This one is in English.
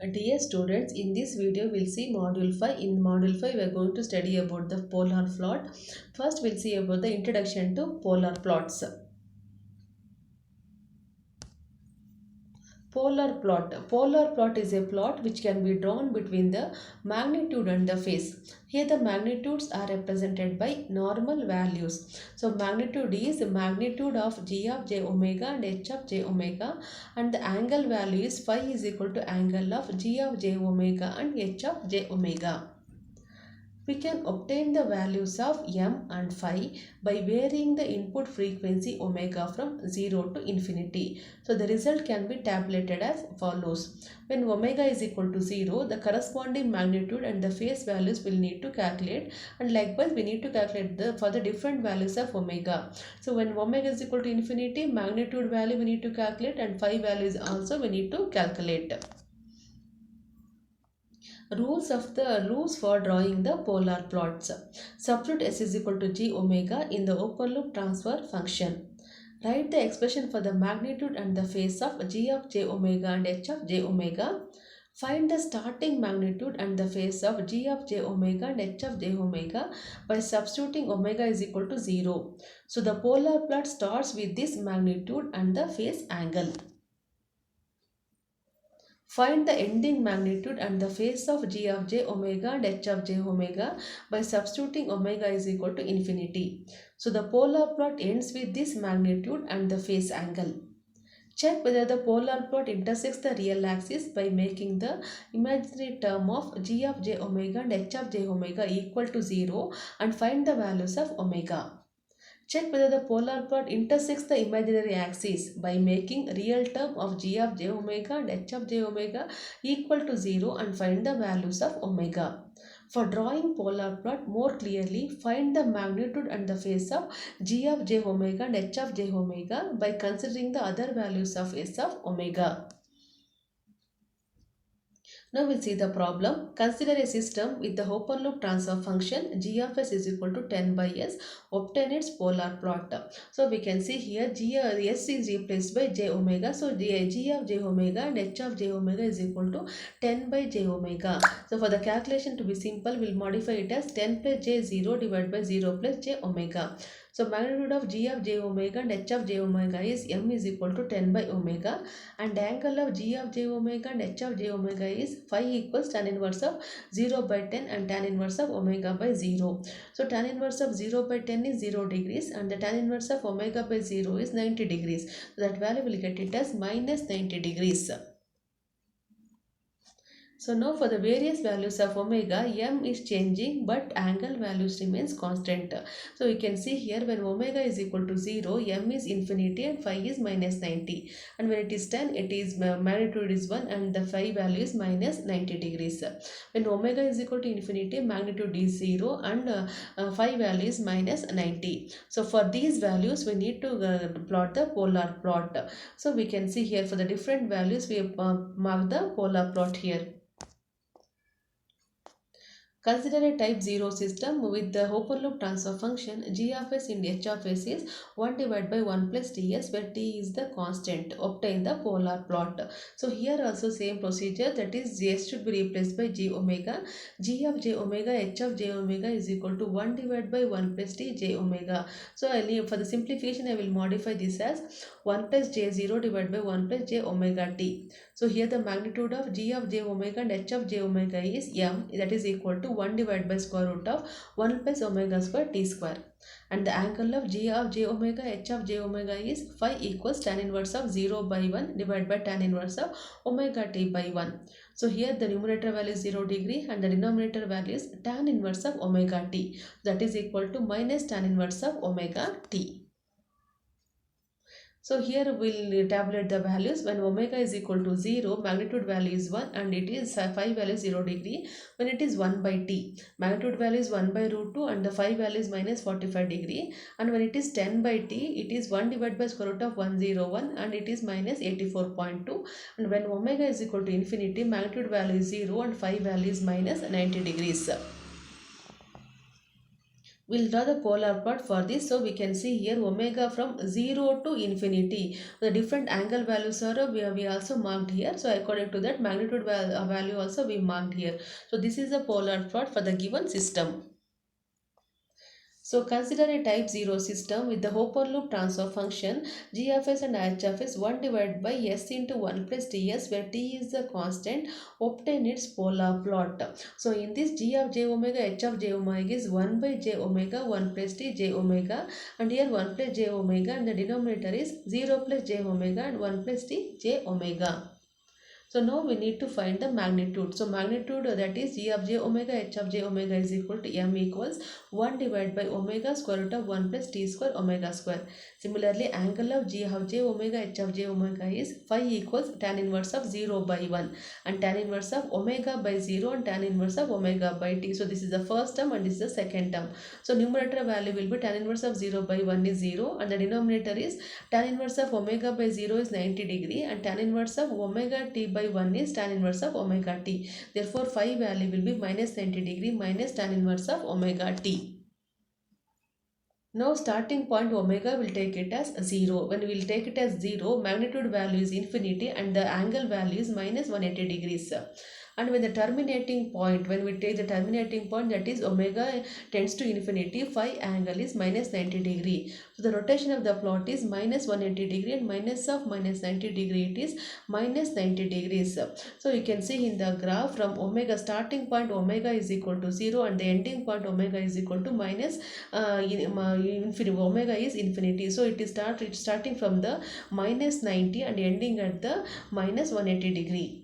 Dear students, in this video we'll see Module 5. In Module 5, we are going to study about the polar plot. First, we'll see about the introduction to polar plots. Polar plot. Polar plot is a plot which can be drawn between the magnitude and the phase. Here the magnitudes are represented by normal values. So magnitude is the magnitude of g of j omega and h of j omega, and the angle value is phi is equal to angle of g of j omega and h of j omega. We can obtain the values of m and phi by varying the input frequency omega from 0 to infinity. So the result can be tabulated as follows. When omega is equal to 0, the corresponding magnitude and the phase values will need to calculate, and likewise we need to calculate for the different values of omega. So when omega is equal to infinity, magnitude value we need to calculate, and phi values also we need to calculate. Rules for drawing the polar plots. Substitute s is equal to g omega in the open loop transfer function. Write the expression for the magnitude and the phase of g of j omega and h of j omega. Find the starting magnitude and the phase of g of j omega and h of j omega by substituting omega is equal to 0. So the polar plot starts with this magnitude and the phase angle. Find the ending magnitude and the phase of g of j omega and h of j omega by substituting omega is equal to infinity. So the polar plot ends with this magnitude and the phase angle. Check whether the polar plot intersects the real axis by making the imaginary term of g of j omega and h of j omega equal to 0 and find the values of omega. Check whether the polar plot intersects the imaginary axis by making real term of g of j omega and h of j omega equal to 0 and find the values of omega. For drawing polar plot more clearly, find the magnitude and the phase of g of j omega and h of j omega by considering the other values of s of omega. Now we'll see the problem. Consider a system with the open loop transfer function g of s is equal to 10 by s. Obtain its polar plot. So we can see here s is replaced by j omega. So g of j omega and h of j omega is equal to 10 by j omega. So for the calculation to be simple, we'll modify it as 10 plus j 0 divided by 0 plus j omega. So magnitude of g of j omega and h of j omega is m is equal to 10 by omega, and angle of g of j omega and h of j omega is phi equals tan inverse of 0 by 10 and tan inverse of omega by 0. So tan inverse of 0 by 10 is 0 degrees and the tan inverse of omega by 0 is 90 degrees. So that value will get it as minus 90 degrees. So now for the various values of omega, m is changing but angle values remains constant. So you can see here when omega is equal to 0, m is infinity and phi is minus 90. And when it is 10, it is magnitude is 1 and the phi value is minus 90 degrees. When omega is equal to infinity, magnitude is 0 and phi value is minus 90. So for these values, we need to plot the polar plot. So we can see here for the different values, we have marked the polar plot here. Consider a type 0 system with the open loop transfer function g of s in h of s is 1 divided by 1 plus ts, where t is the constant. Obtain the polar plot. So here also same procedure, that is s should be replaced by j omega. G of j omega h of j omega is equal to 1 divided by 1 plus t j omega. So for the simplification I will modify this as 1 plus j 0 divided by 1 plus j omega t. So here the magnitude of g of j omega and h of j omega is m, that is equal to 1 divided by square root of 1 plus omega square t square. And the angle of g of j omega h of j omega is phi equals tan inverse of 0 by 1 divided by tan inverse of omega t by 1. So here the numerator value is 0 degree and the denominator value is tan inverse of omega t, that is equal to minus tan inverse of omega t. So here we'll tabulate the values. When omega is equal to 0, magnitude value is 1 and it is phi value is 0 degree. When it is 1 by t, magnitude value is 1 by root 2 and the phi value is minus 45 degree. And when it is 10 by t, it is 1 divided by square root of 101 and it is minus 84.2. And when omega is equal to infinity, magnitude value is 0 and phi value is minus 90 degrees. We'll draw the polar plot for this. So we can see here omega from 0 to infinity. The different angle values are we also marked here. So according to that magnitude value also we marked here. So this is the polar plot for the given system. So consider a type 0 system with the open loop transfer function g of s and h of s 1 divided by s into 1 plus ts, where t is the constant. Obtain its polar plot. So in this, g of j omega h of j omega is 1 by j omega 1 plus t j omega, and here 1 plus j omega, and the denominator is 0 plus j omega and 1 plus t j omega. So now we need to find the magnitude. So magnitude, that is g of j omega h of j omega is equal to m equals 1 divided by omega square root of 1 plus t square omega square. Similarly, angle of g of j omega h of j omega is phi equals tan inverse of 0 by 1, and tan inverse of omega by 0 and tan inverse of omega by t. So this is the first term and this is the second term. So numerator value will be tan inverse of 0 by 1 is 0, and the denominator is tan inverse of omega by 0 is 90 degree, and tan inverse of omega t by 1 is tan inverse of omega t. Therefore phi value will be minus 90 degree minus tan inverse of omega t. Now starting point omega will take it as 0. When we will take it as 0, magnitude value is infinity and the angle value is minus 180 degrees. And when the terminating point, when we take the terminating point, that is omega tends to infinity, phi angle is minus 90 degree. So the rotation of the plot is minus 180 degree, and minus of minus 90 degree, it is minus 90 degrees. So you can see in the graph from omega, starting point omega is equal to 0 and the ending point omega is equal to minus infinity. Omega is infinity. So it is starting from the minus 90 and ending at the minus 180 degree.